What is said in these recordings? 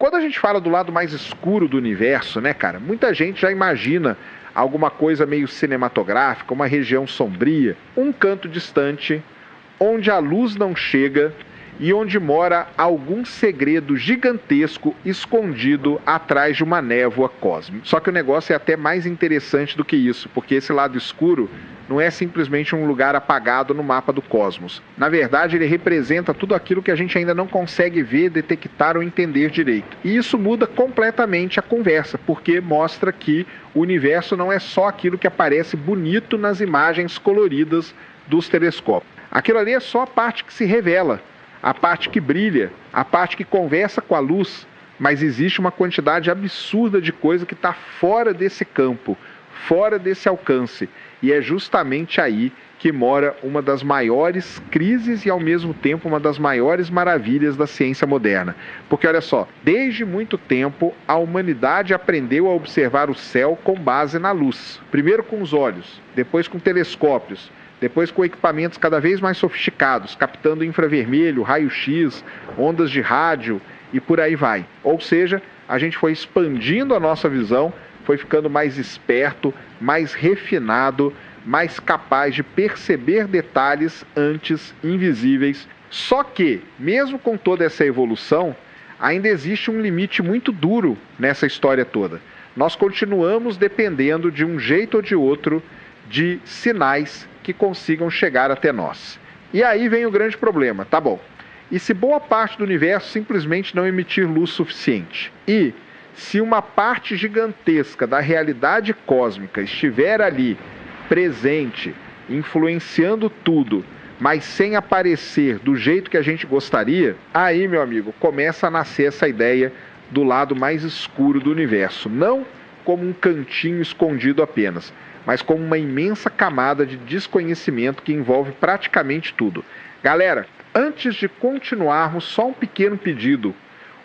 Quando a gente fala do lado mais escuro do universo, né, cara, muita gente já imagina alguma coisa meio cinematográfica, uma região sombria, um canto distante, onde a luz não chega e onde mora algum segredo gigantesco escondido atrás de uma névoa cósmica. Só que o negócio é até mais interessante do que isso, porque esse lado escuro não é simplesmente um lugar apagado no mapa do cosmos. Na verdade, ele representa tudo aquilo que a gente ainda não consegue ver, detectar ou entender direito. E isso muda completamente a conversa, porque mostra que o universo não é só aquilo que aparece bonito nas imagens coloridas dos telescópios. Aquilo ali é só a parte que se revela, a parte que brilha, a parte que conversa com a luz, mas existe uma quantidade absurda de coisa que está fora desse campo, fora desse alcance, e é justamente aí que mora uma das maiores crises e ao mesmo tempo uma das maiores maravilhas da ciência moderna. Porque olha só, desde muito tempo a humanidade aprendeu a observar o céu com base na luz, primeiro com os olhos, depois com telescópios, depois com equipamentos cada vez mais sofisticados, captando infravermelho, raio-x, ondas de rádio e por aí vai. Ou seja, a gente foi expandindo a nossa visão, foi ficando mais esperto, mais refinado, mais capaz de perceber detalhes antes invisíveis. Só que, mesmo com toda essa evolução, ainda existe um limite muito duro nessa história toda. Nós continuamos dependendo de um jeito ou de outro de sinais que consigam chegar até nós. E aí vem o grande problema, tá bom. E se boa parte do universo simplesmente não emitir luz suficiente? E se uma parte gigantesca da realidade cósmica estiver ali, presente, influenciando tudo, mas sem aparecer do jeito que a gente gostaria, aí, meu amigo, começa a nascer essa ideia do lado mais escuro do universo. Não como um cantinho escondido apenas, mas como uma imensa camada de desconhecimento que envolve praticamente tudo. Galera, antes de continuarmos, só um pequeno pedido.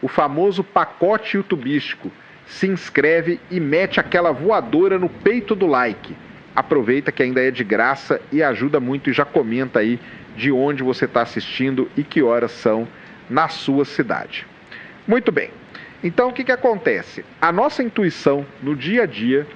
O famoso pacote youtubístico. Se inscreve e mete aquela voadora no peito do like. Aproveita que ainda é de graça e ajuda muito, e já comenta aí de onde você está assistindo e que horas são na sua cidade. Muito bem. Então o que acontece? A nossa intuição no dia a dia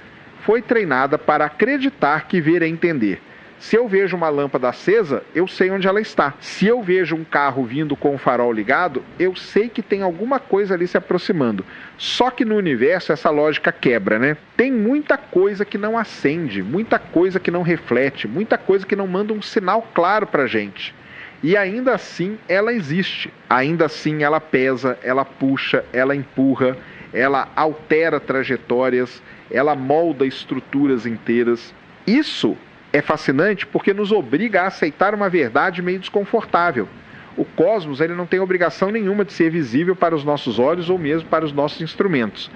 foi treinada para acreditar que ver é entender. Se eu vejo uma lâmpada acesa, eu sei onde ela está. Se eu vejo um carro vindo com o farol ligado, eu sei que tem alguma coisa ali se aproximando. Só que no universo essa lógica quebra, né? Tem muita coisa que não acende, muita coisa que não reflete, muita coisa que não manda um sinal claro pra gente. E ainda assim ela existe. Ainda assim ela pesa, ela puxa, ela empurra, ela altera trajetórias, ela molda estruturas inteiras. Isso é fascinante porque nos obriga a aceitar uma verdade meio desconfortável. O cosmos ele não tem obrigação nenhuma de ser visível para os nossos olhos ou mesmo para os nossos instrumentos.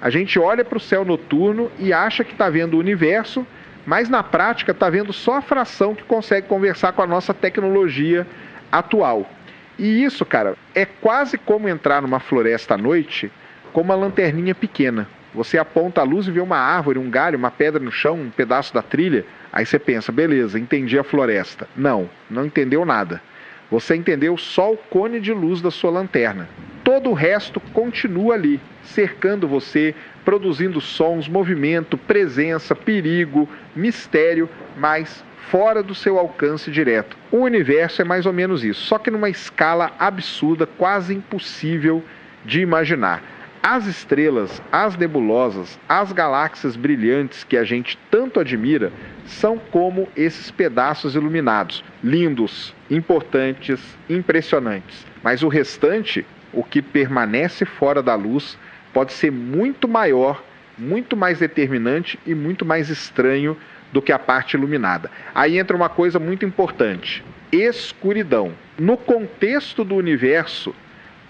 A gente olha para o céu noturno e acha que está vendo o universo, mas na prática está vendo só a fração que consegue conversar com a nossa tecnologia atual. E isso, cara, é quase como entrar numa floresta à noite com uma lanterninha pequena. Você aponta a luz e vê uma árvore, um galho, uma pedra no chão, um pedaço da trilha. Aí você pensa, beleza, entendi a floresta. Não, não entendeu nada. Você entendeu só o cone de luz da sua lanterna. Todo o resto continua ali, cercando você, produzindo sons, movimento, presença, perigo, mistério, mas fora do seu alcance direto. O universo é mais ou menos isso, só que numa escala absurda, quase impossível de imaginar. As estrelas, as nebulosas, as galáxias brilhantes que a gente tanto admira são como esses pedaços iluminados, lindos, importantes, impressionantes. Mas o restante, o que permanece fora da luz, pode ser muito maior, muito mais determinante e muito mais estranho do que a parte iluminada. Aí entra uma coisa muito importante: escuridão. No contexto do universo,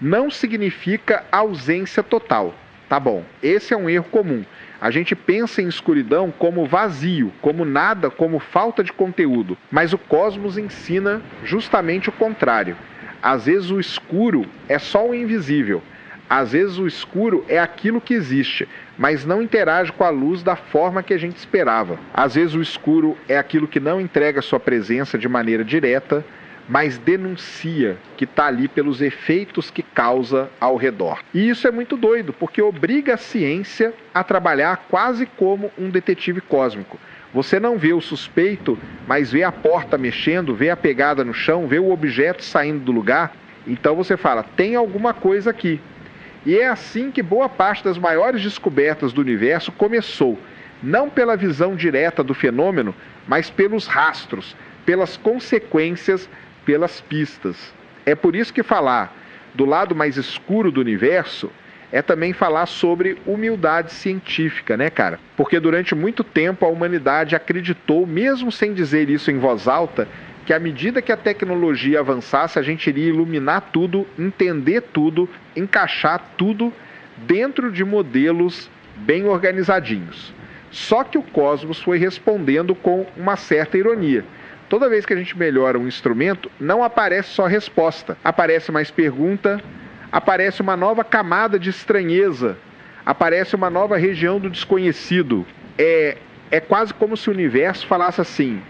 não significa ausência total, tá bom? Esse é um erro comum. A gente pensa em escuridão como vazio, como nada, como falta de conteúdo. Mas o cosmos ensina justamente o contrário. Às vezes o escuro é só o invisível. Às vezes o escuro é aquilo que existe, mas não interage com a luz da forma que a gente esperava. Às vezes o escuro é aquilo que não entrega sua presença de maneira direta, mas denuncia que está ali pelos efeitos que causa ao redor. E isso é muito doido, porque obriga a ciência a trabalhar quase como um detetive cósmico. Você não vê o suspeito, mas vê a porta mexendo, vê a pegada no chão, vê o objeto saindo do lugar. Então você fala, tem alguma coisa aqui. E é assim que boa parte das maiores descobertas do universo começou. Não pela visão direta do fenômeno, mas pelos rastros, pelas consequências, pelas pistas. É por isso que falar do lado mais escuro do universo é também falar sobre humildade científica, né, cara? Porque durante muito tempo a humanidade acreditou, mesmo sem dizer isso em voz alta, que à medida que a tecnologia avançasse, a gente iria iluminar tudo, entender tudo, encaixar tudo dentro de modelos bem organizadinhos. Só que o cosmos foi respondendo com uma certa ironia. Toda vez que a gente melhora um instrumento, não aparece só resposta. Aparece mais pergunta, aparece uma nova camada de estranheza, aparece uma nova região do desconhecido. É quase como se o universo falasse assim,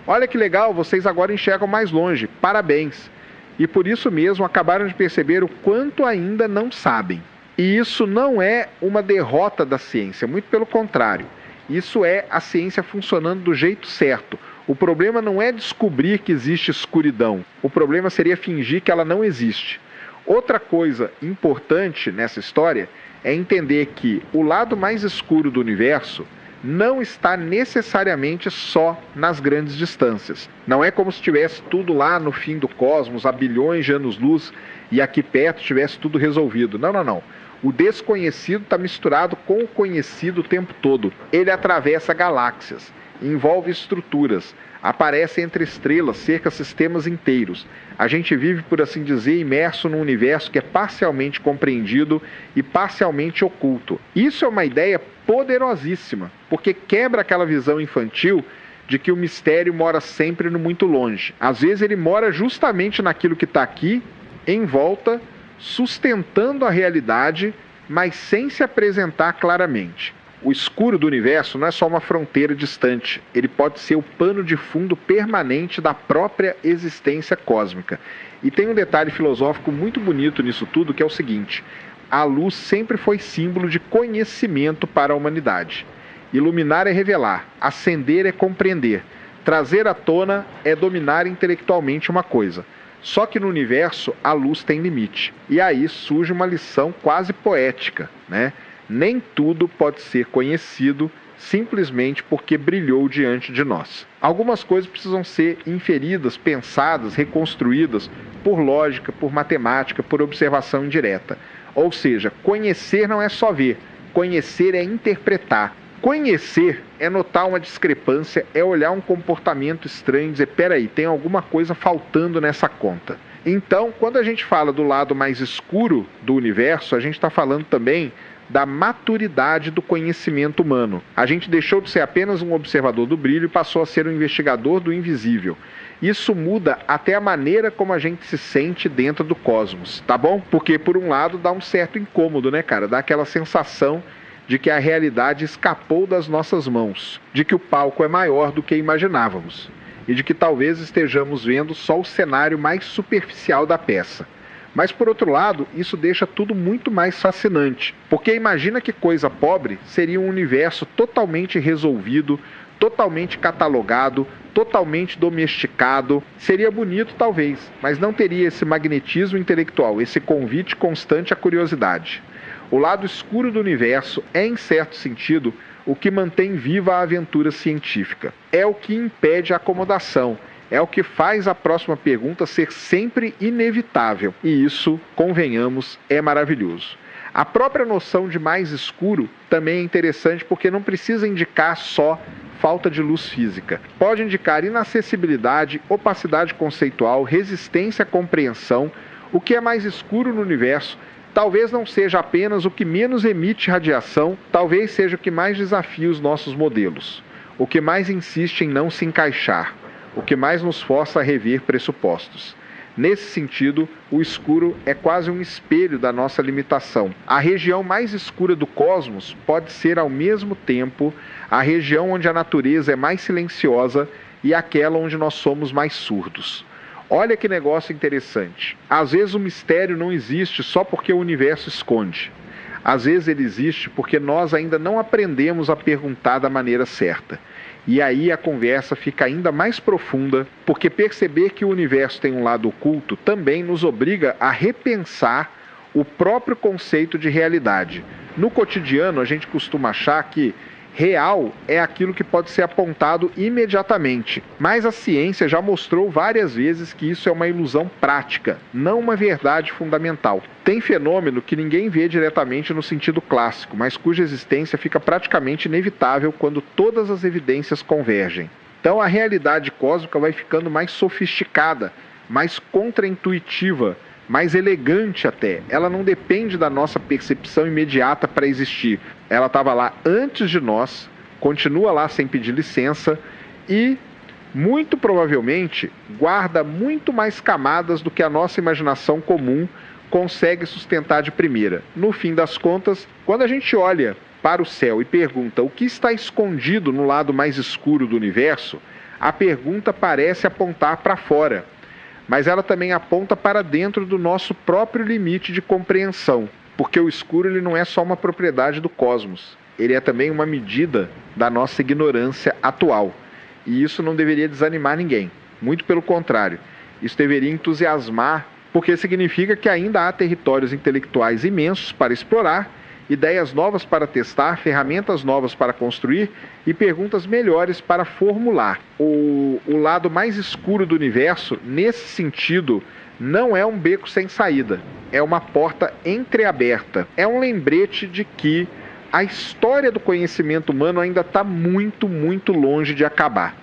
olha que legal, vocês agora enxergam mais longe, parabéns. E por isso mesmo acabaram de perceber o quanto ainda não sabem. E isso não é uma derrota da ciência, muito pelo contrário. Isso é a ciência funcionando do jeito certo. O problema não é descobrir que existe escuridão. O problema seria fingir que ela não existe. Outra coisa importante nessa história é entender que o lado mais escuro do universo não está necessariamente só nas grandes distâncias. Não é como se estivesse tudo lá no fim do cosmos, a bilhões de anos-luz, e aqui perto tivesse tudo resolvido. Não. O desconhecido está misturado com o conhecido o tempo todo. Ele atravessa galáxias, envolve estruturas, aparece entre estrelas, cerca sistemas inteiros. A gente vive, por assim dizer, imerso num universo que é parcialmente compreendido e parcialmente oculto. Isso é uma ideia poderosíssima, porque quebra aquela visão infantil de que o mistério mora sempre no muito longe. Às vezes ele mora justamente naquilo que está aqui, em volta, sustentando a realidade, mas sem se apresentar claramente. O escuro do universo não é só uma fronteira distante, ele pode ser o pano de fundo permanente da própria existência cósmica. E tem um detalhe filosófico muito bonito nisso tudo, que é o seguinte: a luz sempre foi símbolo de conhecimento para a humanidade. Iluminar é revelar, acender é compreender, trazer à tona é dominar intelectualmente uma coisa. Só que no universo a luz tem limite. E aí surge uma lição quase poética, né? Nem tudo pode ser conhecido simplesmente porque brilhou diante de nós. Algumas coisas precisam ser inferidas, pensadas, reconstruídas por lógica, por matemática, por observação indireta. Ou seja, conhecer não é só ver, conhecer é interpretar. Conhecer é notar uma discrepância, é olhar um comportamento estranho e dizer, peraí, tem alguma coisa faltando nessa conta. Então, quando a gente fala do lado mais escuro do universo, a gente está falando também da maturidade do conhecimento humano. A gente deixou de ser apenas um observador do brilho e passou a ser um investigador do invisível. Isso muda até a maneira como a gente se sente dentro do cosmos, tá bom? Porque, por um lado, dá um certo incômodo, né, cara? Dá aquela sensação de que a realidade escapou das nossas mãos, de que o palco é maior do que imaginávamos, e de que talvez estejamos vendo só o cenário mais superficial da peça. Mas, por outro lado, isso deixa tudo muito mais fascinante, porque imagina que coisa pobre seria um universo totalmente resolvido, totalmente catalogado, totalmente domesticado. Seria bonito, talvez, mas não teria esse magnetismo intelectual, esse convite constante à curiosidade. O lado escuro do universo é, em certo sentido, o que mantém viva a aventura científica. É o que impede a acomodação. É o que faz a próxima pergunta ser sempre inevitável. E isso, convenhamos, é maravilhoso. A própria noção de mais escuro também é interessante porque não precisa indicar só falta de luz física. Pode indicar inacessibilidade, opacidade conceitual, resistência à compreensão. O que é mais escuro no universo talvez não seja apenas o que menos emite radiação, talvez seja o que mais desafia os nossos modelos, o que mais insiste em não se encaixar, o que mais nos força a rever pressupostos. Nesse sentido, o escuro é quase um espelho da nossa limitação. A região mais escura do cosmos pode ser, ao mesmo tempo, a região onde a natureza é mais silenciosa e aquela onde nós somos mais surdos. Olha que negócio interessante. Às vezes o mistério não existe só porque o universo esconde. Às vezes ele existe porque nós ainda não aprendemos a perguntar da maneira certa. E aí a conversa fica ainda mais profunda, porque perceber que o universo tem um lado oculto também nos obriga a repensar o próprio conceito de realidade. No cotidiano, a gente costuma achar que real é aquilo que pode ser apontado imediatamente, mas a ciência já mostrou várias vezes que isso é uma ilusão prática, não uma verdade fundamental. Tem fenômeno que ninguém vê diretamente no sentido clássico, mas cuja existência fica praticamente inevitável quando todas as evidências convergem. Então a realidade cósmica vai ficando mais sofisticada, mais contraintuitiva, mais elegante até. Ela não depende da nossa percepção imediata para existir. Ela estava lá antes de nós, continua lá sem pedir licença e, muito provavelmente, guarda muito mais camadas do que a nossa imaginação comum consegue sustentar de primeira. No fim das contas, quando a gente olha para o céu e pergunta o que está escondido no lado mais escuro do universo, a pergunta parece apontar para fora, mas ela também aponta para dentro do nosso próprio limite de compreensão, porque o escuro ele não é só uma propriedade do cosmos, ele é também uma medida da nossa ignorância atual. E isso não deveria desanimar ninguém, muito pelo contrário, isso deveria entusiasmar, porque significa que ainda há territórios intelectuais imensos para explorar, ideias novas para testar, ferramentas novas para construir e perguntas melhores para formular. O lado mais escuro do universo, nesse sentido, não é um beco sem saída, é uma porta entreaberta. É um lembrete de que a história do conhecimento humano ainda está muito, muito longe de acabar.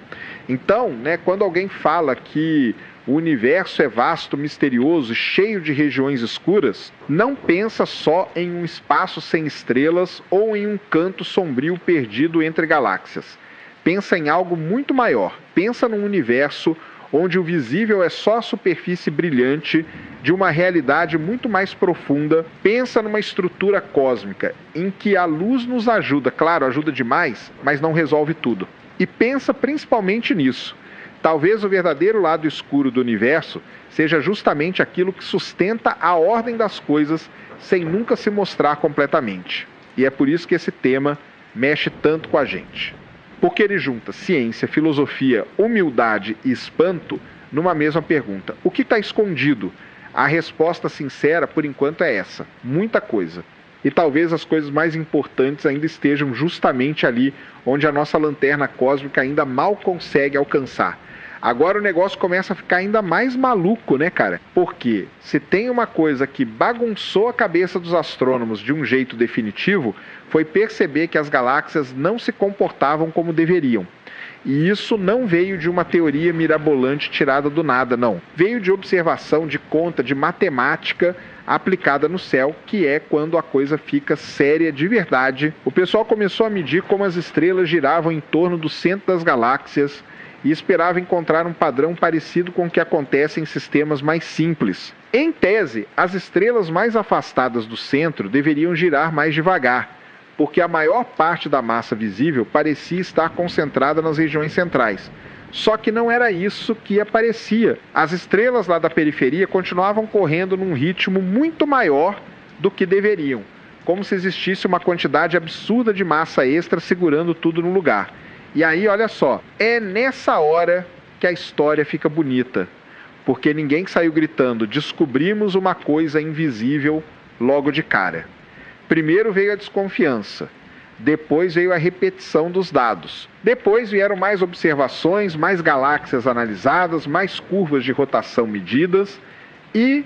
Então, quando alguém fala que o universo é vasto, misterioso, cheio de regiões escuras, não pensa só em um espaço sem estrelas ou em um canto sombrio perdido entre galáxias. Pensa em algo muito maior. Pensa num universo onde o visível é só a superfície brilhante de uma realidade muito mais profunda. Pensa numa estrutura cósmica em que a luz nos ajuda, claro, ajuda demais, mas não resolve tudo. E pensa principalmente nisso. Talvez o verdadeiro lado escuro do universo seja justamente aquilo que sustenta a ordem das coisas sem nunca se mostrar completamente. E é por isso que esse tema mexe tanto com a gente. Porque ele junta ciência, filosofia, humildade e espanto numa mesma pergunta. O que está escondido? A resposta sincera, por enquanto, é essa. Muita coisa. E talvez as coisas mais importantes ainda estejam justamente ali onde a nossa lanterna cósmica ainda mal consegue alcançar. Agora o negócio começa a ficar ainda mais maluco, cara? Porque se tem uma coisa que bagunçou a cabeça dos astrônomos de um jeito definitivo, foi perceber que as galáxias não se comportavam como deveriam. E isso não veio de uma teoria mirabolante tirada do nada, não. Veio de observação, de conta, de matemática aplicada no céu, que é quando a coisa fica séria de verdade. O pessoal começou a medir como as estrelas giravam em torno do centro das galáxias e esperava encontrar um padrão parecido com o que acontece em sistemas mais simples. Em tese, as estrelas mais afastadas do centro deveriam girar mais devagar, porque a maior parte da massa visível parecia estar concentrada nas regiões centrais. Só que não era isso que aparecia. As estrelas lá da periferia continuavam correndo num ritmo muito maior do que deveriam, como se existisse uma quantidade absurda de massa extra segurando tudo no lugar. E aí, olha só, é nessa hora que a história fica bonita, porque ninguém saiu gritando, descobrimos uma coisa invisível logo de cara. Primeiro veio a desconfiança, depois veio a repetição dos dados, depois vieram mais observações, mais galáxias analisadas, mais curvas de rotação medidas e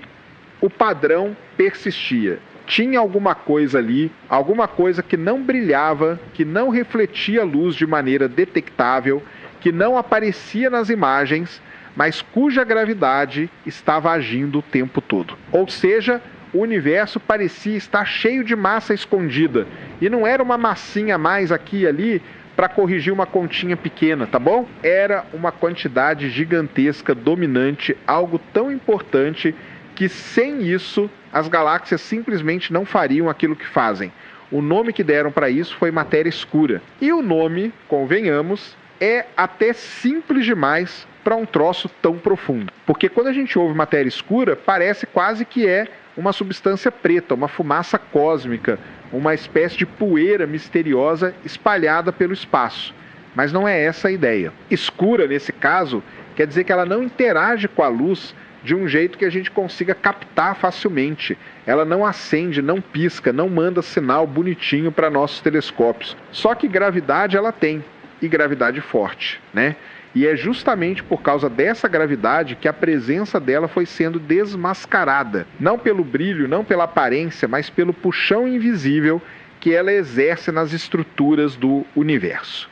o padrão persistia. Tinha alguma coisa ali, alguma coisa que não brilhava, que não refletia a luz de maneira detectável, que não aparecia nas imagens, mas cuja gravidade estava agindo o tempo todo. Ou seja, o universo parecia estar cheio de massa escondida, e não era uma massinha a mais aqui e ali para corrigir uma continha pequena, tá bom? Era uma quantidade gigantesca, dominante, algo tão importante que sem isso as galáxias simplesmente não fariam aquilo que fazem. O nome que deram para isso foi matéria escura. E o nome, convenhamos, é até simples demais para um troço tão profundo. Porque quando a gente ouve matéria escura, parece quase que é uma substância preta, uma fumaça cósmica, uma espécie de poeira misteriosa espalhada pelo espaço. Mas não é essa a ideia. Escura, nesse caso, quer dizer que ela não interage com a luz de um jeito que a gente consiga captar facilmente. Ela não acende, não pisca, não manda sinal bonitinho para nossos telescópios. Só que gravidade ela tem, e gravidade forte, né? E é justamente por causa dessa gravidade que a presença dela foi sendo desmascarada. Não pelo brilho, não pela aparência, mas pelo puxão invisível que ela exerce nas estruturas do universo.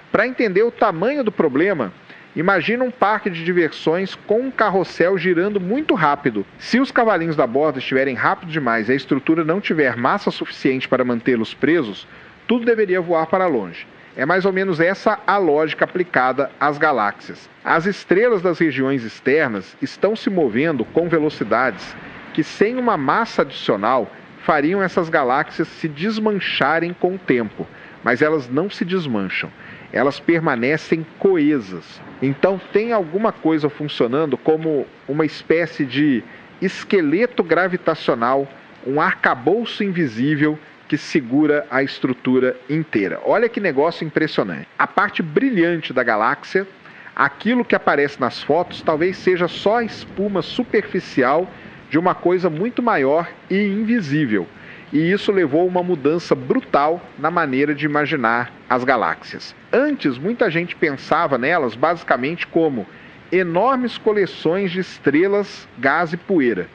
Para entender o tamanho do problema, imagina um parque de diversões com um carrossel girando muito rápido. Se os cavalinhos da borda estiverem rápidos demais e a estrutura não tiver massa suficiente para mantê-los presos, tudo deveria voar para longe. É mais ou menos essa a lógica aplicada às galáxias. As estrelas das regiões externas estão se movendo com velocidades que, sem uma massa adicional, fariam essas galáxias se desmancharem com o tempo. Mas elas não se desmancham. Elas permanecem coesas. Então tem alguma coisa funcionando como uma espécie de esqueleto gravitacional, um arcabouço invisível que segura a estrutura inteira. Olha que negócio impressionante. A parte brilhante da galáxia, aquilo que aparece nas fotos, talvez seja só a espuma superficial de uma coisa muito maior e invisível. E isso levou a uma mudança brutal na maneira de imaginar as galáxias. Antes, muita gente pensava nelas basicamente como enormes coleções de estrelas, gás e poeira.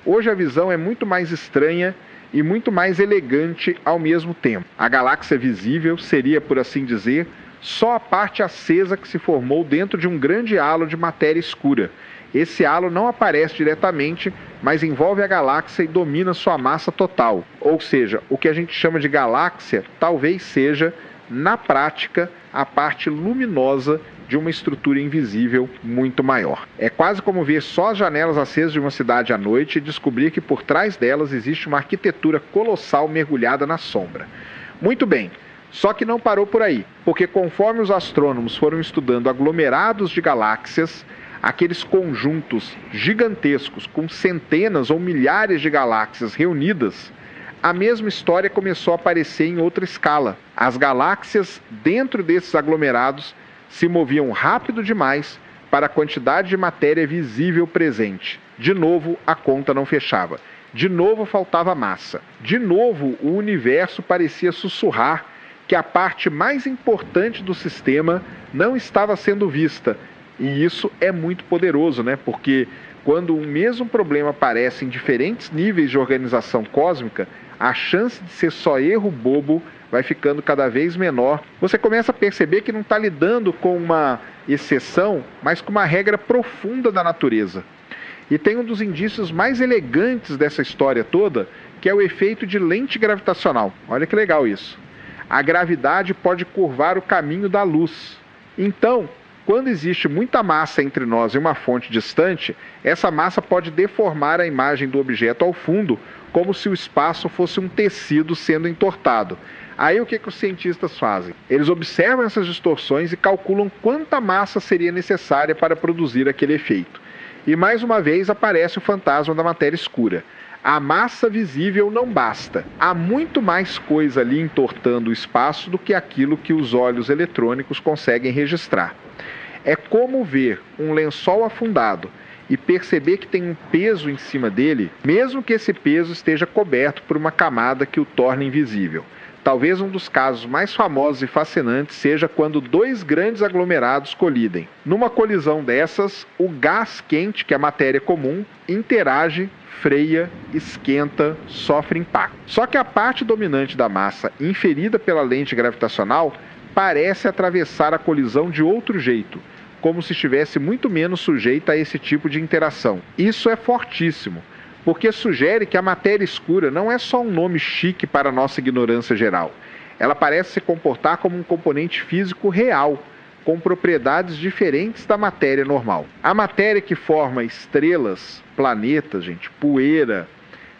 Hoje a visão é muito mais estranha e muito mais elegante ao mesmo tempo. A galáxia visível seria, por assim dizer, só a parte acesa que se formou dentro de um grande halo de matéria escura. Esse halo não aparece diretamente, mas envolve a galáxia e domina sua massa total. Ou seja, o que a gente chama de galáxia talvez seja, na prática, a parte luminosa de uma estrutura invisível muito maior. É quase como ver só as janelas acesas de uma cidade à noite e descobrir que por trás delas existe uma arquitetura colossal mergulhada na sombra. Muito bem, só que não parou por aí, porque conforme os astrônomos foram estudando aglomerados de galáxias, aqueles conjuntos gigantescos com centenas ou milhares de galáxias reunidas, a mesma história começou a aparecer em outra escala. As galáxias dentro desses aglomerados se moviam rápido demais para a quantidade de matéria visível presente. De novo, a conta não fechava. De novo, faltava massa. De novo, o universo parecia sussurrar que a parte mais importante do sistema não estava sendo vista. E isso é muito poderoso, né? Porque quando um mesmo problema aparece em diferentes níveis de organização cósmica, a chance de ser só erro bobo vai ficando cada vez menor. Você começa a perceber que não está lidando com uma exceção, mas com uma regra profunda da natureza. E tem um dos indícios mais elegantes dessa história toda, que é o efeito de lente gravitacional. Olha que legal isso. A gravidade pode curvar o caminho da luz. Então, quando existe muita massa entre nós e uma fonte distante, essa massa pode deformar a imagem do objeto ao fundo, como se o espaço fosse um tecido sendo entortado. Aí o que os cientistas fazem? Eles observam essas distorções e calculam quanta massa seria necessária para produzir aquele efeito. E mais uma vez aparece o fantasma da matéria escura. A massa visível não basta. Há muito mais coisa ali entortando o espaço do que aquilo que os olhos eletrônicos conseguem registrar. É como ver um lençol afundado e perceber que tem um peso em cima dele, mesmo que esse peso esteja coberto por uma camada que o torna invisível. Talvez um dos casos mais famosos e fascinantes seja quando dois grandes aglomerados colidem. Numa colisão dessas, o gás quente, que é a matéria comum, interage, freia, esquenta, sofre impacto. Só que a parte dominante da massa, inferida pela lente gravitacional, parece atravessar a colisão de outro jeito, como se estivesse muito menos sujeita a esse tipo de interação. Isso é fortíssimo, porque sugere que a matéria escura não é só um nome chique para a nossa ignorância geral. Ela parece se comportar como um componente físico real, com propriedades diferentes da matéria normal. A matéria que forma estrelas, planetas, poeira,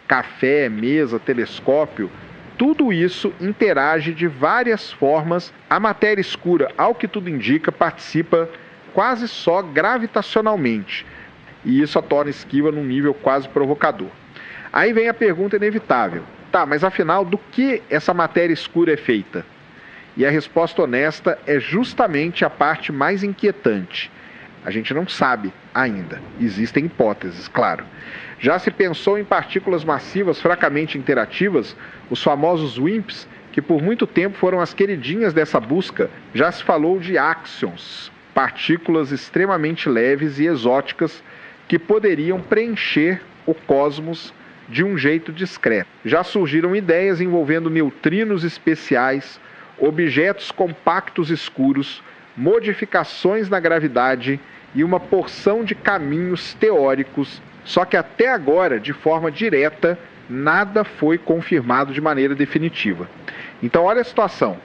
café, mesa, telescópio, Tudo isso interage de várias formas. A matéria escura, ao que tudo indica, participa quase só gravitacionalmente. E isso a torna esquiva num nível quase provocador. Aí vem a pergunta inevitável. Tá, mas afinal, do que essa matéria escura é feita? E a resposta honesta é justamente a parte mais inquietante. A gente não sabe ainda. Existem hipóteses, claro. Já se pensou em partículas massivas fracamente interativas, os famosos WIMPs, que por muito tempo foram as queridinhas dessa busca. Já se falou de axions, partículas extremamente leves e exóticas que poderiam preencher o cosmos de um jeito discreto. Já surgiram ideias envolvendo neutrinos especiais, objetos compactos escuros, modificações na gravidade e uma porção de caminhos teóricos. Só que até agora, de forma direta, nada foi confirmado de maneira definitiva. Então olha a situação.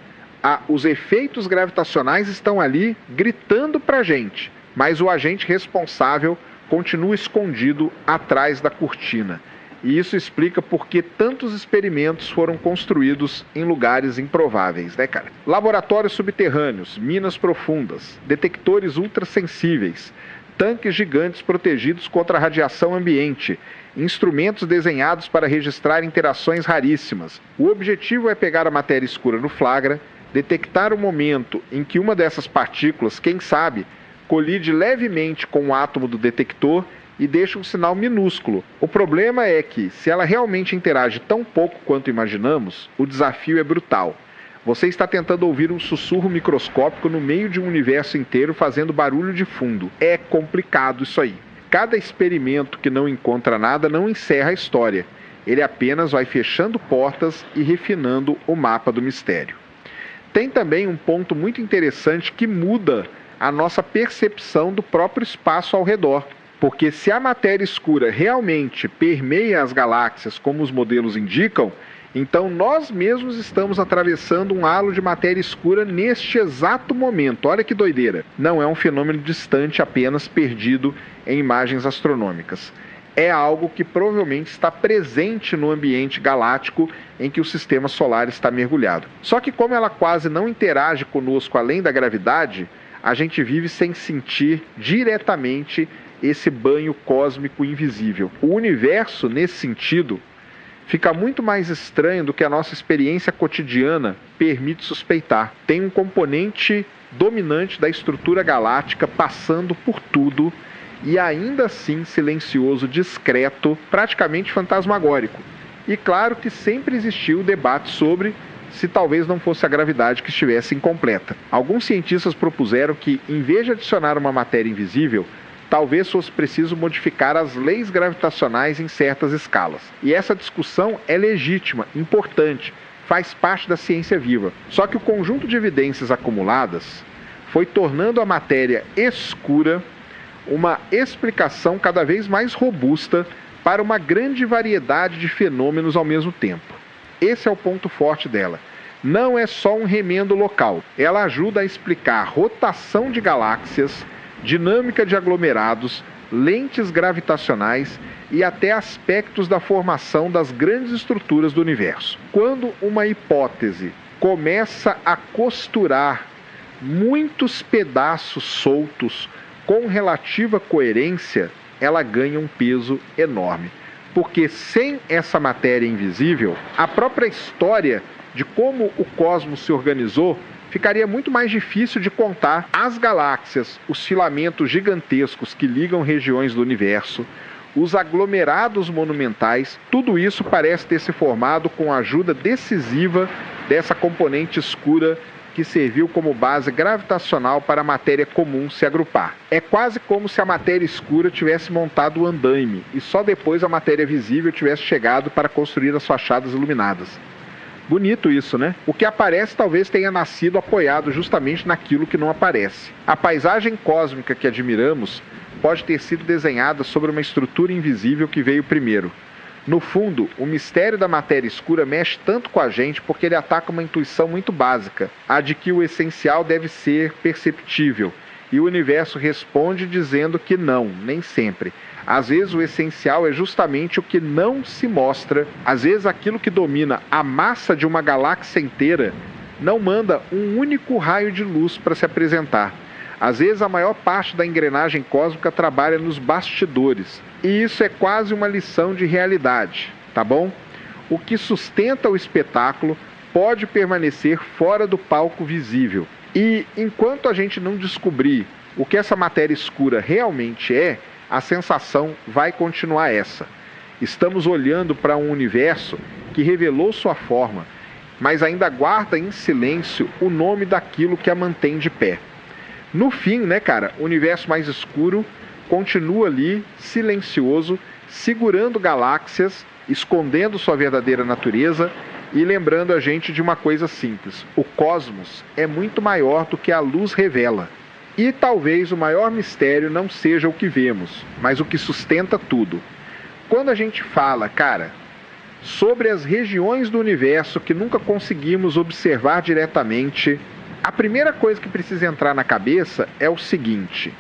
Os efeitos gravitacionais estão ali gritando para a gente, mas o agente responsável continua escondido atrás da cortina. E isso explica por que tantos experimentos foram construídos em lugares improváveis, né, cara? Laboratórios subterrâneos, minas profundas, detectores ultrassensíveis, tanques gigantes protegidos contra a radiação ambiente, instrumentos desenhados para registrar interações raríssimas. O objetivo é pegar a matéria escura no flagra, detectar o momento em que uma dessas partículas, quem sabe, colide levemente com o átomo do detector e deixa um sinal minúsculo. O problema é que, se ela realmente interage tão pouco quanto imaginamos, o desafio é brutal. Você está tentando ouvir um sussurro microscópico no meio de um universo inteiro fazendo barulho de fundo. É complicado isso aí. Cada experimento que não encontra nada não encerra a história. Ele apenas vai fechando portas e refinando o mapa do mistério. Tem também um ponto muito interessante que muda a nossa percepção do próprio espaço ao redor. Porque se a matéria escura realmente permeia as galáxias como os modelos indicam, então nós mesmos estamos atravessando um halo de matéria escura neste exato momento. Olha que doideira. Não é um fenômeno distante apenas perdido em imagens astronômicas. É algo que provavelmente está presente no ambiente galáctico em que o sistema solar está mergulhado. Só que como ela quase não interage conosco além da gravidade, a gente vive sem sentir diretamente esse banho cósmico invisível. O universo, nesse sentido, fica muito mais estranho do que a nossa experiência cotidiana permite suspeitar. Tem um componente dominante da estrutura galáctica passando por tudo e ainda assim silencioso, discreto, praticamente fantasmagórico. E claro que sempre existiu o debate sobre se talvez não fosse a gravidade que estivesse incompleta. Alguns cientistas propuseram que, em vez de adicionar uma matéria invisível, talvez fosse preciso modificar as leis gravitacionais em certas escalas. E essa discussão é legítima, importante, faz parte da ciência viva. Só que o conjunto de evidências acumuladas foi tornando a matéria escura uma explicação cada vez mais robusta para uma grande variedade de fenômenos ao mesmo tempo. Esse é o ponto forte dela. Não é só um remendo local. Ela ajuda a explicar rotação de galáxias, dinâmica de aglomerados, lentes gravitacionais e até aspectos da formação das grandes estruturas do universo. Quando uma hipótese começa a costurar muitos pedaços soltos com relativa coerência, ela ganha um peso enorme. Porque sem essa matéria invisível, a própria história de como o cosmos se organizou ficaria muito mais difícil de contar. As galáxias, os filamentos gigantescos que ligam regiões do universo, os aglomerados monumentais, tudo isso parece ter se formado com a ajuda decisiva dessa componente escura que serviu como base gravitacional para a matéria comum se agrupar. É quase como se a matéria escura tivesse montado o andaime e só depois a matéria visível tivesse chegado para construir as fachadas iluminadas. Bonito isso, né? O que aparece talvez tenha nascido apoiado justamente naquilo que não aparece. A paisagem cósmica que admiramos pode ter sido desenhada sobre uma estrutura invisível que veio primeiro. No fundo, o mistério da matéria escura mexe tanto com a gente porque ele ataca uma intuição muito básica, a de que o essencial deve ser perceptível, E o universo responde dizendo que não, nem sempre. Às vezes o essencial é justamente o que não se mostra. Às vezes aquilo que domina a massa de uma galáxia inteira não manda um único raio de luz para se apresentar. Às vezes a maior parte da engrenagem cósmica trabalha nos bastidores. E isso é quase uma lição de realidade, tá bom? O que sustenta o espetáculo pode permanecer fora do palco visível. E enquanto a gente não descobrir o que essa matéria escura realmente é, a sensação vai continuar essa. Estamos olhando para um universo que revelou sua forma, mas ainda guarda em silêncio o nome daquilo que a mantém de pé. No fim, né, cara, o universo mais escuro continua ali, silencioso, segurando galáxias, escondendo sua verdadeira natureza e lembrando a gente de uma coisa simples: o cosmos é muito maior do que a luz revela. E talvez o maior mistério não seja o que vemos, mas o que sustenta tudo. Quando a gente fala, cara, sobre as regiões do universo que nunca conseguimos observar diretamente, a primeira coisa que precisa entrar na cabeça é o seguinte: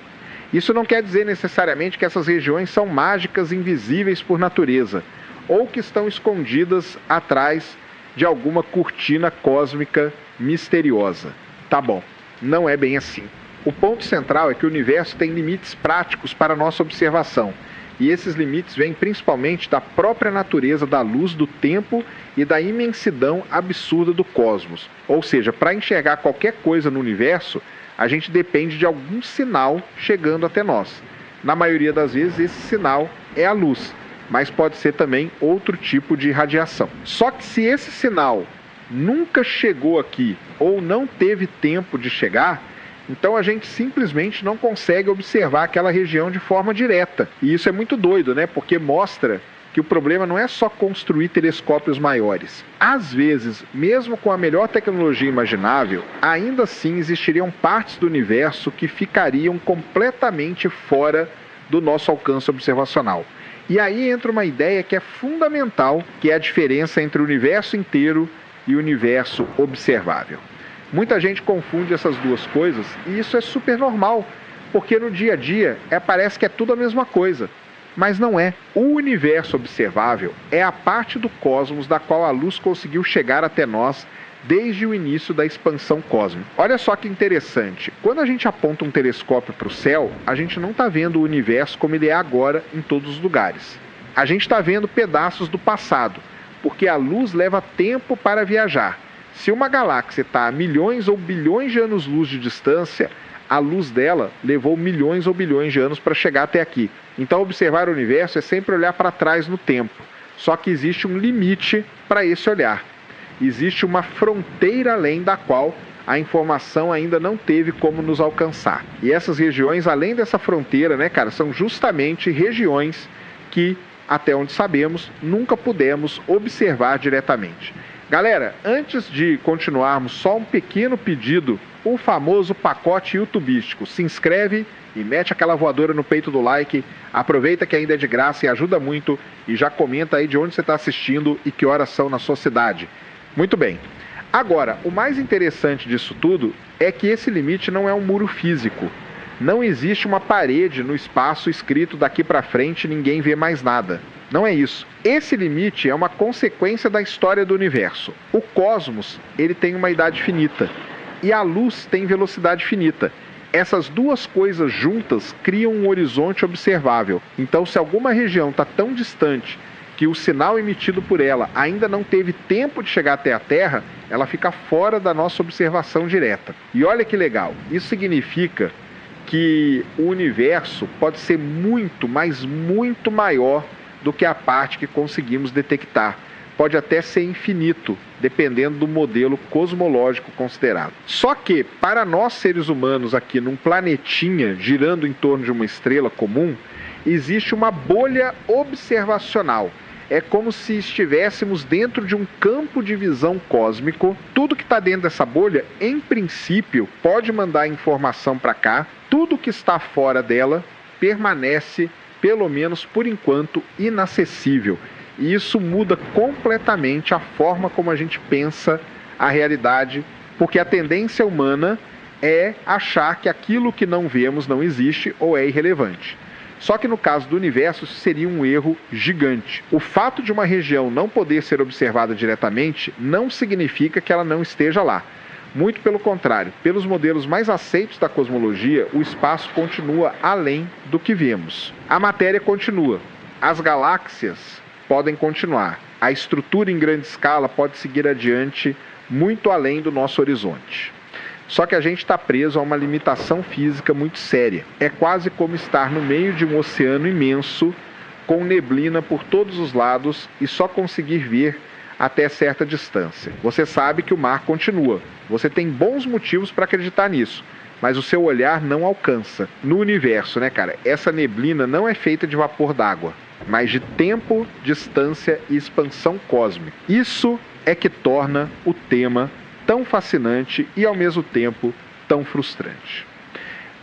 isso não quer dizer necessariamente que essas regiões são mágicas, invisíveis por natureza, ou que estão escondidas atrás de alguma cortina cósmica misteriosa. Tá bom, não é bem assim. O ponto central é que o universo tem limites práticos para a nossa observação, e esses limites vêm principalmente da própria natureza da luz, do tempo e da imensidão absurda do cosmos. Ou seja, para enxergar qualquer coisa no universo, a gente depende de algum sinal chegando até nós. Na maioria das vezes, esse sinal é a luz, mas pode ser também outro tipo de radiação. Só que se esse sinal nunca chegou aqui ou não teve tempo de chegar, então a gente simplesmente não consegue observar aquela região de forma direta. E isso é muito doido, né? Porque mostra que o problema não é só construir telescópios maiores. Às vezes, mesmo com a melhor tecnologia imaginável, ainda assim existiriam partes do universo que ficariam completamente fora do nosso alcance observacional. E aí entra uma ideia que é fundamental, que é a diferença entre o universo inteiro e o universo observável. Muita gente confunde essas duas coisas e isso é super normal, porque no dia a dia parece que é tudo a mesma coisa. Mas não é. O universo observável é a parte do cosmos da qual a luz conseguiu chegar até nós desde o início da expansão cósmica. Olha só que interessante. Quando a gente aponta um telescópio para o céu, a gente não está vendo o universo como ele é agora em todos os lugares. A gente está vendo pedaços do passado, porque a luz leva tempo para viajar. Se uma galáxia está a milhões ou bilhões de anos-luz de distância, a luz dela levou milhões ou bilhões de anos para chegar até aqui. Então, observar o universo é sempre olhar para trás no tempo. Só que existe um limite para esse olhar. Existe uma fronteira além da qual a informação ainda não teve como nos alcançar. E essas regiões, além dessa fronteira, né, cara, são justamente regiões que, até onde sabemos, nunca pudemos observar diretamente. Galera, antes de continuarmos, só um pequeno pedido, o famoso pacote youtubístico. Se inscreve e mete aquela voadora no peito do like, aproveita que ainda é de graça e ajuda muito, e já comenta aí de onde você está assistindo e que horas são na sua cidade. Muito bem. Agora, o mais interessante disso tudo é que esse limite não é um muro físico. Não existe uma parede no espaço escrito daqui para frente ninguém vê mais nada. Não é isso. Esse limite é uma consequência da história do universo. O cosmos, ele tem uma idade finita e a luz tem velocidade finita. Essas duas coisas juntas criam um horizonte observável. Então, se alguma região está tão distante que o sinal emitido por ela ainda não teve tempo de chegar até a Terra, ela fica fora da nossa observação direta. E olha que legal, isso significa que o universo pode ser muito, mas muito maior do que a parte que conseguimos detectar. Pode até ser infinito, dependendo do modelo cosmológico considerado. Só que, para nós seres humanos aqui num planetinha girando em torno de uma estrela comum, existe uma bolha observacional. É como se estivéssemos dentro de um campo de visão cósmico. Tudo que está dentro dessa bolha, em princípio, pode mandar informação para cá. Tudo que está fora dela permanece, pelo menos por enquanto, inacessível. E isso muda completamente a forma como a gente pensa a realidade, porque a tendência humana é achar que aquilo que não vemos não existe ou é irrelevante. Só que no caso do universo, isso seria um erro gigante. O fato de uma região não poder ser observada diretamente não significa que ela não esteja lá. Muito pelo contrário, pelos modelos mais aceitos da cosmologia, o espaço continua além do que vemos. A matéria continua, as galáxias podem continuar, a estrutura em grande escala pode seguir adiante muito além do nosso horizonte. Só que a gente está preso a uma limitação física muito séria. É quase como estar no meio de um oceano imenso, com neblina por todos os lados e só conseguir ver até certa distância. Você sabe que o mar continua. Você tem bons motivos para acreditar nisso, mas o seu olhar não alcança. No universo, né, cara? Essa neblina não é feita de vapor d'água, mas de tempo, distância e expansão cósmica. Isso é que torna o tema tão fascinante e, ao mesmo tempo, tão frustrante.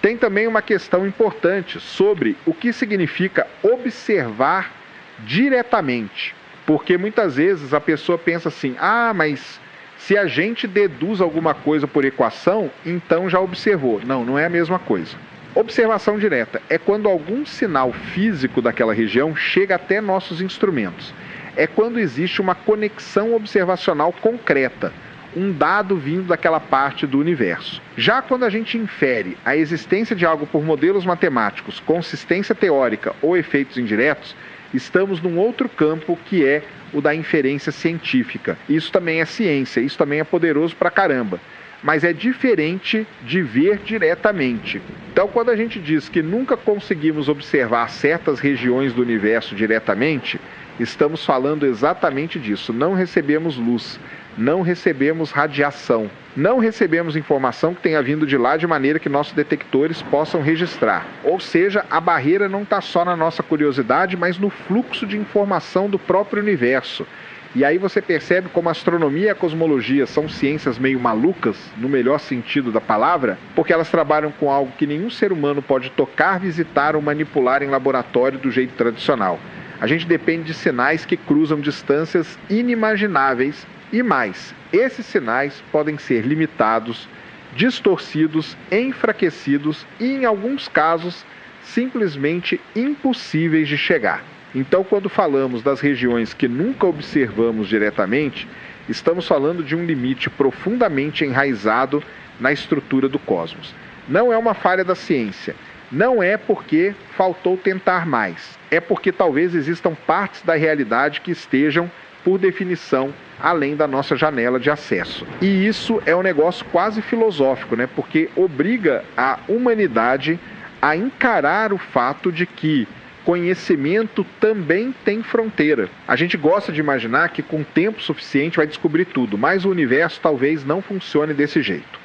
Tem também uma questão importante sobre o que significa observar diretamente. Porque muitas vezes a pessoa pensa assim, mas se a gente deduz alguma coisa por equação, então já observou. Não, não é a mesma coisa. Observação direta é quando algum sinal físico daquela região chega até nossos instrumentos. É quando existe uma conexão observacional concreta, um dado vindo daquela parte do universo. Já quando a gente infere a existência de algo por modelos matemáticos, consistência teórica ou efeitos indiretos, estamos num outro campo que é o da inferência científica. Isso também é ciência, isso também é poderoso pra caramba. Mas é diferente de ver diretamente. Então, quando a gente diz que nunca conseguimos observar certas regiões do universo diretamente, estamos falando exatamente disso. Não recebemos luz, não recebemos radiação, não recebemos informação que tenha vindo de lá de maneira que nossos detectores possam registrar. Ou seja, a barreira não está só na nossa curiosidade, mas no fluxo de informação do próprio universo. E aí você percebe como a astronomia e a cosmologia são ciências meio malucas, no melhor sentido da palavra, porque elas trabalham com algo que nenhum ser humano pode tocar, visitar ou manipular em laboratório do jeito tradicional. A gente depende de sinais que cruzam distâncias inimagináveis e mais. Esses sinais podem ser limitados, distorcidos, enfraquecidos e, em alguns casos, simplesmente impossíveis de chegar. Então, quando falamos das regiões que nunca observamos diretamente, estamos falando de um limite profundamente enraizado na estrutura do cosmos. Não é uma falha da ciência, não é porque faltou tentar mais, é porque talvez existam partes da realidade que estejam, por definição, além da nossa janela de acesso. E isso é um negócio quase filosófico, né? Porque obriga a humanidade a encarar o fato de que conhecimento também tem fronteira. A gente gosta de imaginar que com tempo suficiente vai descobrir tudo, mas o universo talvez não funcione desse jeito.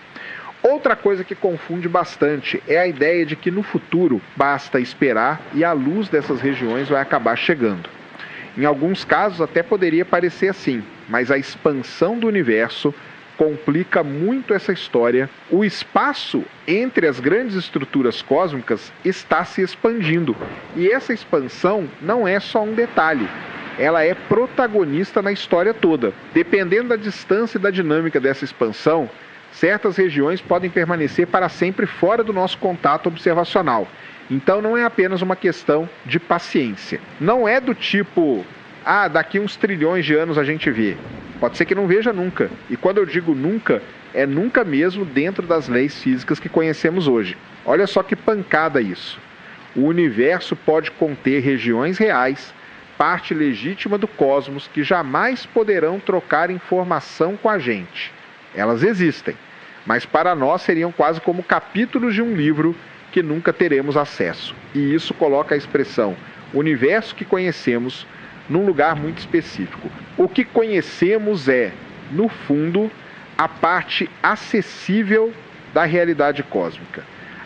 Outra coisa que confunde bastante é a ideia de que no futuro basta esperar e a luz dessas regiões vai acabar chegando. Em alguns casos até poderia parecer assim, mas a expansão do universo complica muito essa história. O espaço entre as grandes estruturas cósmicas está se expandindo. E essa expansão não é só um detalhe. Ela é protagonista na história toda. Dependendo da distância e da dinâmica dessa expansão, certas regiões podem permanecer para sempre fora do nosso contato observacional. Então não é apenas uma questão de paciência. Não é do tipo, daqui uns trilhões de anos a gente vê. Pode ser que não veja nunca. E quando eu digo nunca, é nunca mesmo dentro das leis físicas que conhecemos hoje. Olha só que pancada isso. O universo pode conter regiões reais, parte legítima do cosmos, que jamais poderão trocar informação com a gente. Elas existem, mas para nós seriam quase como capítulos de um livro que nunca teremos acesso. E isso coloca a expressão universo que conhecemos num lugar muito específico. O que conhecemos é, no fundo, a parte acessível da realidade cósmica.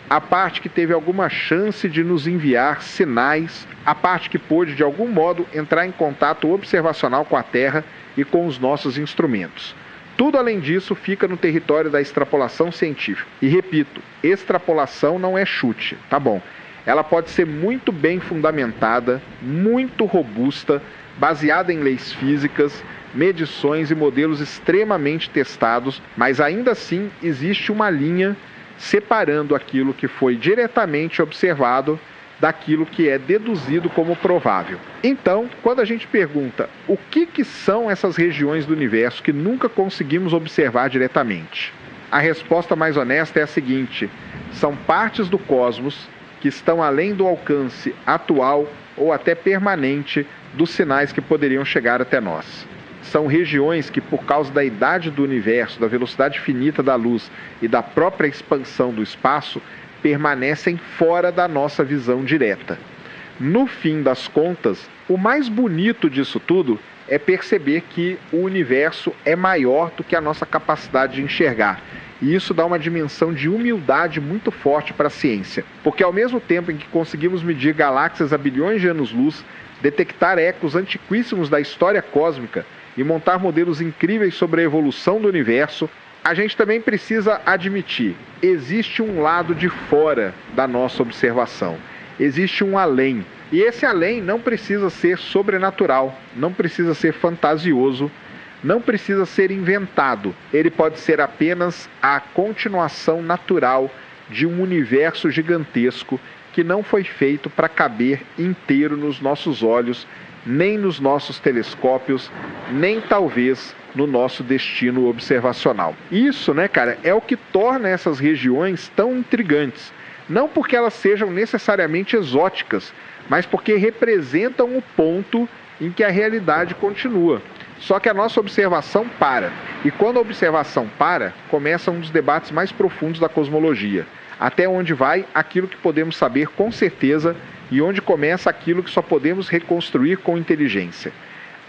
A parte que teve alguma chance de nos enviar sinais, a parte que pôde, de algum modo, entrar em contato observacional com a Terra e com os nossos instrumentos. Tudo além disso fica no território da extrapolação científica. E repito, extrapolação não é chute, tá bom? Ela pode ser muito bem fundamentada, muito robusta, baseada em leis físicas, medições e modelos extremamente testados, mas ainda assim existe uma linha separando aquilo que foi diretamente observado daquilo que é deduzido como provável. Então, quando a gente pergunta o que são essas regiões do universo que nunca conseguimos observar diretamente, a resposta mais honesta é a seguinte: são partes do cosmos que estão além do alcance atual ou até permanente dos sinais que poderiam chegar até nós. São regiões que, por causa da idade do universo, da velocidade finita da luz e da própria expansão do espaço, permanecem fora da nossa visão direta. No fim das contas, o mais bonito disso tudo é perceber que o universo é maior do que a nossa capacidade de enxergar. E isso dá uma dimensão de humildade muito forte para a ciência. Porque ao mesmo tempo em que conseguimos medir galáxias a bilhões de anos-luz, detectar ecos antiquíssimos da história cósmica e montar modelos incríveis sobre a evolução do universo, a gente também precisa admitir, existe um lado de fora da nossa observação. Existe um além. E esse além não precisa ser sobrenatural, não precisa ser fantasioso, não precisa ser inventado. Ele pode ser apenas a continuação natural de um universo gigantesco que não foi feito para caber inteiro nos nossos olhos, nem nos nossos telescópios, nem talvez no nosso destino observacional. Isso, né, cara, é o que torna essas regiões tão intrigantes. Não porque elas sejam necessariamente exóticas, mas porque representam o ponto em que a realidade continua. Só que a nossa observação para. E quando a observação para, começa um dos debates mais profundos da cosmologia. Até onde vai aquilo que podemos saber com certeza e onde começa aquilo que só podemos reconstruir com inteligência,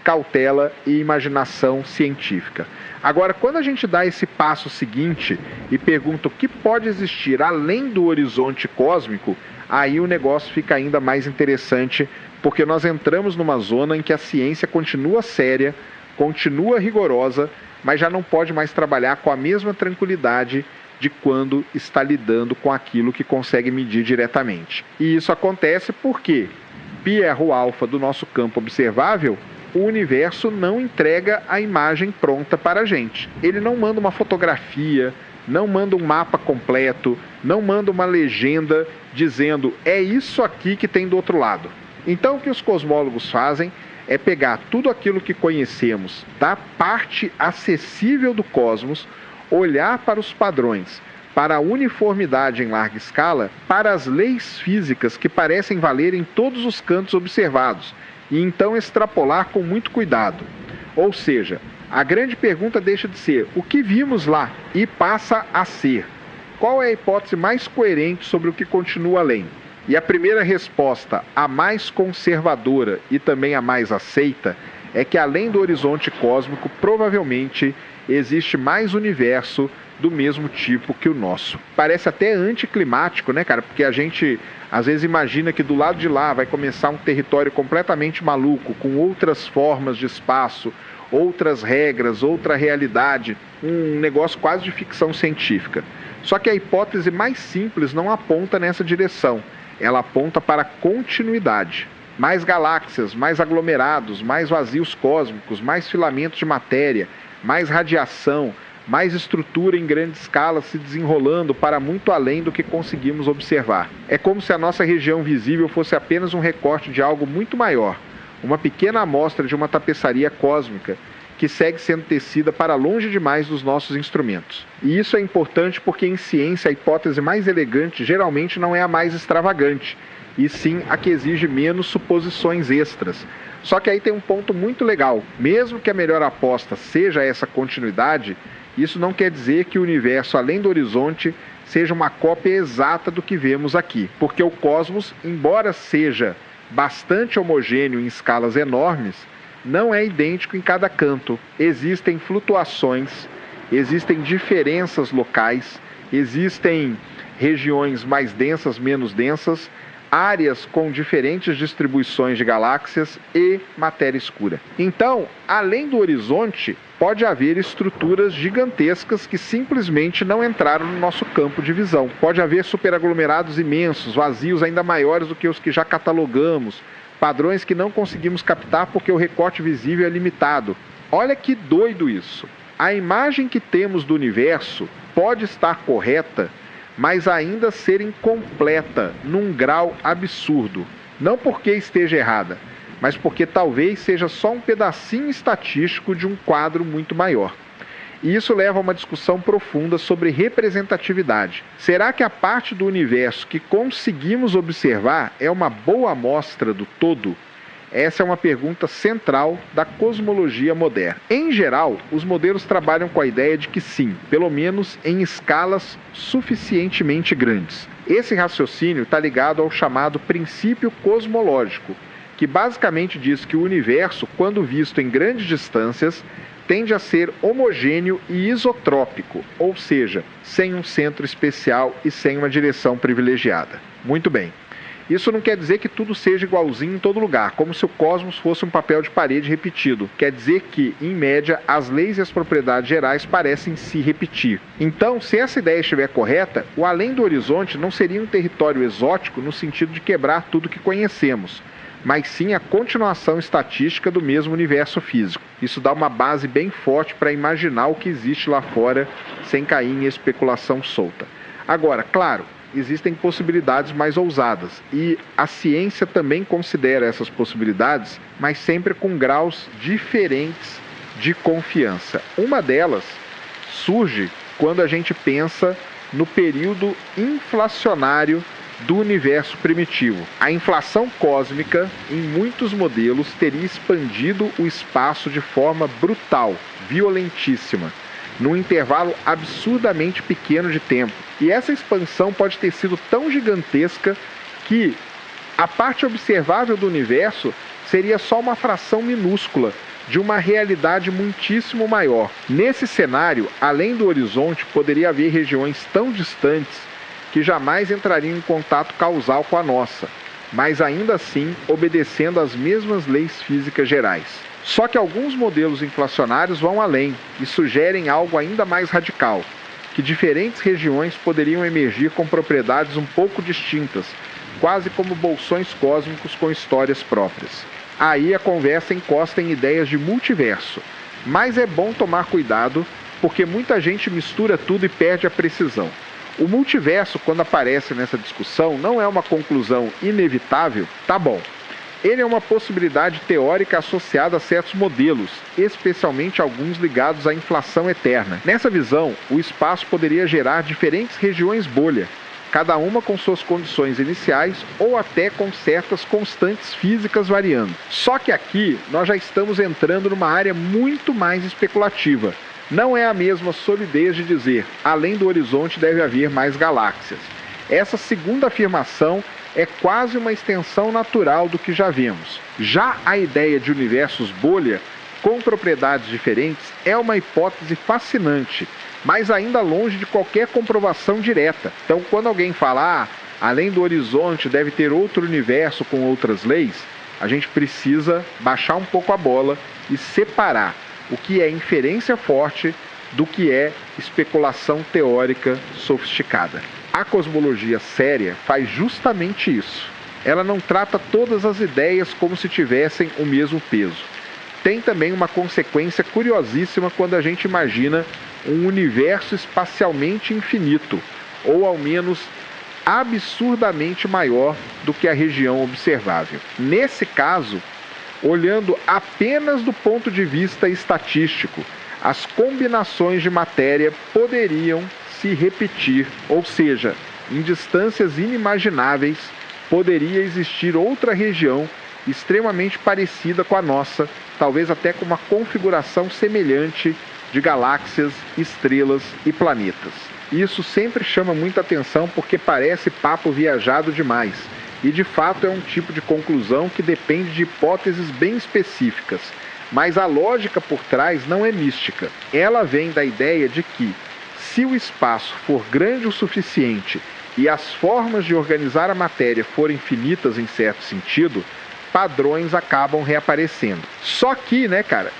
cautela e imaginação científica. Agora, quando a gente dá esse passo seguinte e pergunta o que pode existir além do horizonte cósmico, aí o negócio fica ainda mais interessante, porque nós entramos numa zona em que a ciência continua séria, continua rigorosa, mas já não pode mais trabalhar com a mesma tranquilidade de quando está lidando com aquilo que consegue medir diretamente. E isso acontece porque π é rho alfa do nosso campo observável, o universo não entrega a imagem pronta para a gente. Ele não manda uma fotografia, não manda um mapa completo, não manda uma legenda dizendo é isso aqui que tem do outro lado. Então o que os cosmólogos fazem é pegar tudo aquilo que conhecemos da parte acessível do cosmos, olhar para os padrões, para a uniformidade em larga escala, para as leis físicas que parecem valer em todos os cantos observados, e então extrapolar com muito cuidado. Ou seja, a grande pergunta deixa de ser o que vimos lá e passa a ser qual é a hipótese mais coerente sobre o que continua além. E a primeira resposta, a mais conservadora e também a mais aceita, é que além do horizonte cósmico, provavelmente existe mais universo do mesmo tipo que o nosso. Parece até anticlimático, né, cara? Porque a gente às vezes imagina que do lado de lá vai começar um território completamente maluco, com outras formas de espaço, outras regras, outra realidade, um negócio quase de ficção científica. Só que a hipótese mais simples não aponta nessa direção, ela aponta para a continuidade. Mais galáxias, mais aglomerados, mais vazios cósmicos, mais filamentos de matéria, mais radiação, mais estrutura em grande escala se desenrolando para muito além do que conseguimos observar. É como se a nossa região visível fosse apenas um recorte de algo muito maior, uma pequena amostra de uma tapeçaria cósmica que segue sendo tecida para longe demais dos nossos instrumentos. E isso é importante porque em ciência a hipótese mais elegante geralmente não é a mais extravagante, e sim a que exige menos suposições extras. Só que aí tem um ponto muito legal. Mesmo que a melhor aposta seja essa continuidade, isso não quer dizer que o universo além do horizonte seja uma cópia exata do que vemos aqui. Porque o cosmos, embora seja bastante homogêneo em escalas enormes, não é idêntico em cada canto. Existem flutuações, existem diferenças locais, existem regiões mais densas, menos densas, áreas com diferentes distribuições de galáxias e matéria escura. Então, além do horizonte, pode haver estruturas gigantescas que simplesmente não entraram no nosso campo de visão. Pode haver superaglomerados imensos, vazios ainda maiores do que os que já catalogamos, padrões que não conseguimos captar porque o recorte visível é limitado. Olha que doido isso. A imagem que temos do universo pode estar correta, mas ainda ser incompleta num grau absurdo. Não porque esteja errada, mas porque talvez seja só um pedacinho estatístico de um quadro muito maior. E isso leva a uma discussão profunda sobre representatividade. Será que a parte do universo que conseguimos observar é uma boa amostra do todo? Essa é uma pergunta central da cosmologia moderna. Em geral, os modelos trabalham com a ideia de que sim, pelo menos em escalas suficientemente grandes. Esse raciocínio está ligado ao chamado princípio cosmológico, que basicamente diz que o universo, quando visto em grandes distâncias, tende a ser homogêneo e isotrópico, ou seja, sem um centro especial e sem uma direção privilegiada. Muito bem. Isso não quer dizer que tudo seja igualzinho em todo lugar, como se o cosmos fosse um papel de parede repetido. Quer dizer que, em média, as leis e as propriedades gerais parecem se repetir. Então, se essa ideia estiver correta, o além do horizonte não seria um território exótico no sentido de quebrar tudo que conhecemos, mas sim a continuação estatística do mesmo universo físico. Isso dá uma base bem forte para imaginar o que existe lá fora, sem cair em especulação solta. Agora, claro, existem possibilidades mais ousadas, e a ciência também considera essas possibilidades, mas sempre com graus diferentes de confiança. Uma delas surge quando a gente pensa no período inflacionário do universo primitivo. A inflação cósmica, em muitos modelos, teria expandido o espaço de forma brutal, violentíssima, num intervalo absurdamente pequeno de tempo. E essa expansão pode ter sido tão gigantesca que a parte observável do universo seria só uma fração minúscula de uma realidade muitíssimo maior. Nesse cenário, além do horizonte, poderia haver regiões tão distantes que jamais entrariam em contato causal com a nossa, mas ainda assim obedecendo às mesmas leis físicas gerais. Só que alguns modelos inflacionários vão além e sugerem algo ainda mais radical, que diferentes regiões poderiam emergir com propriedades um pouco distintas, quase como bolsões cósmicos com histórias próprias. Aí a conversa encosta em ideias de multiverso, mas é bom tomar cuidado porque muita gente mistura tudo e perde a precisão. O multiverso, quando aparece nessa discussão, não é uma conclusão inevitável, tá bom. Ele é uma possibilidade teórica associada a certos modelos, especialmente alguns ligados à inflação eterna. Nessa visão, o espaço poderia gerar diferentes regiões bolha, cada uma com suas condições iniciais ou até com certas constantes físicas variando. Só que aqui nós já estamos entrando numa área muito mais especulativa. Não é a mesma solidez de dizer, além do horizonte deve haver mais galáxias. Essa segunda afirmação é quase uma extensão natural do que já vemos. Já a ideia de universos bolha, com propriedades diferentes, é uma hipótese fascinante, mas ainda longe de qualquer comprovação direta. Então, quando alguém fala, além do horizonte deve ter outro universo com outras leis, a gente precisa baixar um pouco a bola e separar o que é inferência forte do que é especulação teórica sofisticada. A cosmologia séria faz justamente isso. Ela não trata todas as ideias como se tivessem o mesmo peso. Tem também uma consequência curiosíssima quando a gente imagina um universo espacialmente infinito, ou ao menos absurdamente maior do que a região observável. Nesse caso, olhando apenas do ponto de vista estatístico, as combinações de matéria poderiam se repetir, ou seja, em distâncias inimagináveis, poderia existir outra região extremamente parecida com a nossa, talvez até com uma configuração semelhante de galáxias, estrelas e planetas. Isso sempre chama muita atenção porque parece papo viajado demais, e de fato é um tipo de conclusão que depende de hipóteses bem específicas, mas a lógica por trás não é mística. Ela vem da ideia de que, se o espaço for grande o suficiente e as formas de organizar a matéria forem finitas em certo sentido, padrões acabam reaparecendo. Só que,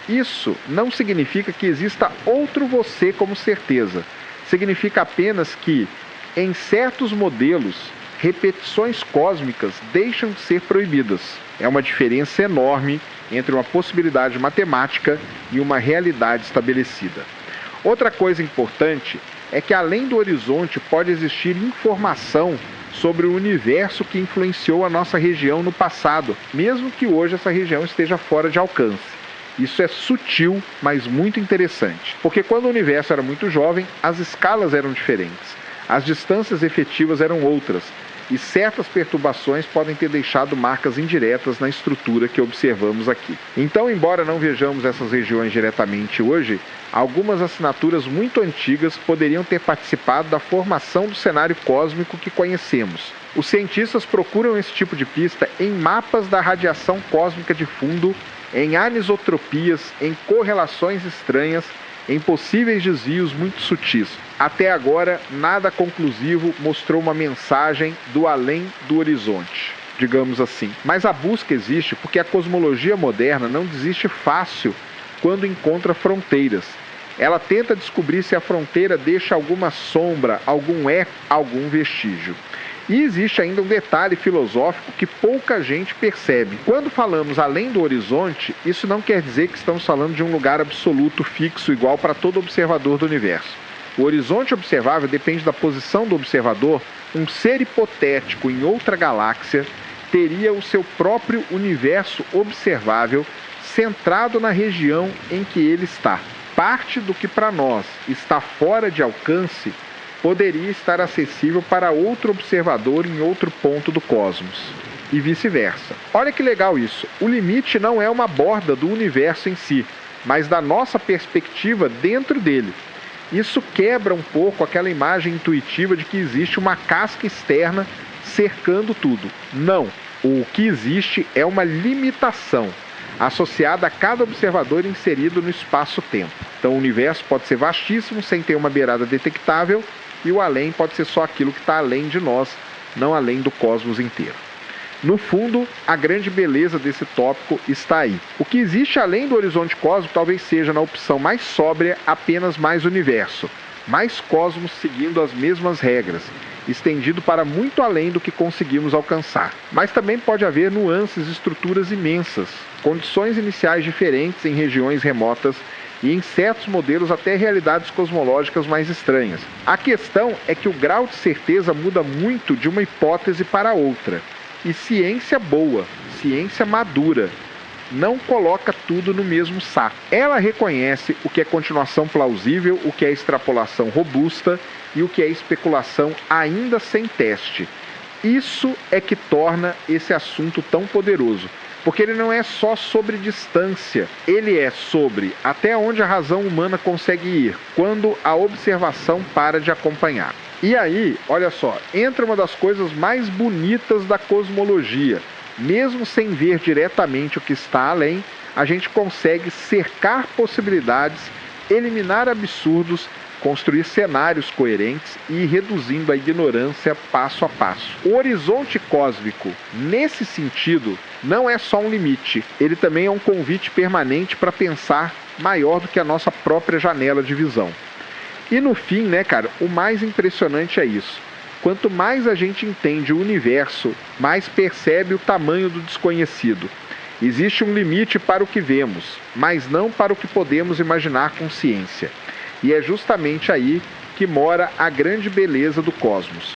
isso não significa que exista outro você como certeza. Significa apenas que, em certos modelos, repetições cósmicas deixam de ser proibidas. É uma diferença enorme entre uma possibilidade matemática e uma realidade estabelecida. Outra coisa importante é que além do horizonte pode existir informação sobre o universo que influenciou a nossa região no passado, mesmo que hoje essa região esteja fora de alcance. Isso é sutil, mas muito interessante, porque quando o universo era muito jovem, as escalas eram diferentes, as distâncias efetivas eram outras, e certas perturbações podem ter deixado marcas indiretas na estrutura que observamos aqui. Então, embora não vejamos essas regiões diretamente hoje, algumas assinaturas muito antigas poderiam ter participado da formação do cenário cósmico que conhecemos. Os cientistas procuram esse tipo de pista em mapas da radiação cósmica de fundo, em anisotropias, em correlações estranhas, em possíveis desvios muito sutis. Até agora, nada conclusivo mostrou uma mensagem do além do horizonte, digamos assim. Mas a busca existe porque a cosmologia moderna não desiste fácil quando encontra fronteiras. Ela tenta descobrir se a fronteira deixa alguma sombra, algum eco, algum vestígio. E existe ainda um detalhe filosófico que pouca gente percebe. Quando falamos além do horizonte, isso não quer dizer que estamos falando de um lugar absoluto, fixo, igual para todo observador do universo. O horizonte observável depende da posição do observador. Um ser hipotético em outra galáxia teria o seu próprio universo observável centrado na região em que ele está. Parte do que para nós está fora de alcance poderia estar acessível para outro observador em outro ponto do cosmos, e vice-versa. Olha que legal isso. O limite não é uma borda do universo em si, mas da nossa perspectiva dentro dele. Isso quebra um pouco aquela imagem intuitiva de que existe uma casca externa cercando tudo. Não. O que existe é uma limitação associada a cada observador inserido no espaço-tempo. Então o universo pode ser vastíssimo sem ter uma beirada detectável, e o além pode ser só aquilo que está além de nós, não além do cosmos inteiro. No fundo, a grande beleza desse tópico está aí. O que existe além do horizonte cósmico talvez seja, na opção mais sóbria, apenas mais universo, mais cosmos seguindo as mesmas regras, estendido para muito além do que conseguimos alcançar. Mas também pode haver nuances, estruturas imensas, condições iniciais diferentes em regiões remotas e em certos modelos até realidades cosmológicas mais estranhas. A questão é que o grau de certeza muda muito de uma hipótese para outra. E ciência boa, ciência madura, não coloca tudo no mesmo saco. Ela reconhece o que é continuação plausível, o que é extrapolação robusta e o que é especulação ainda sem teste. Isso é que torna esse assunto tão poderoso. Porque ele não é só sobre distância, ele é sobre até onde a razão humana consegue ir, quando a observação para de acompanhar. E aí, olha só, entra uma das coisas mais bonitas da cosmologia. Mesmo sem ver diretamente o que está além, a gente consegue cercar possibilidades, eliminar absurdos, construir cenários coerentes e ir reduzindo a ignorância passo a passo. O horizonte cósmico, nesse sentido, não é só um limite, ele também é um convite permanente para pensar maior do que a nossa própria janela de visão. E no fim, né, cara, o mais impressionante é isso. Quanto mais a gente entende o universo, mais percebe o tamanho do desconhecido. Existe um limite para o que vemos, mas não para o que podemos imaginar com ciência. E é justamente aí que mora a grande beleza do cosmos.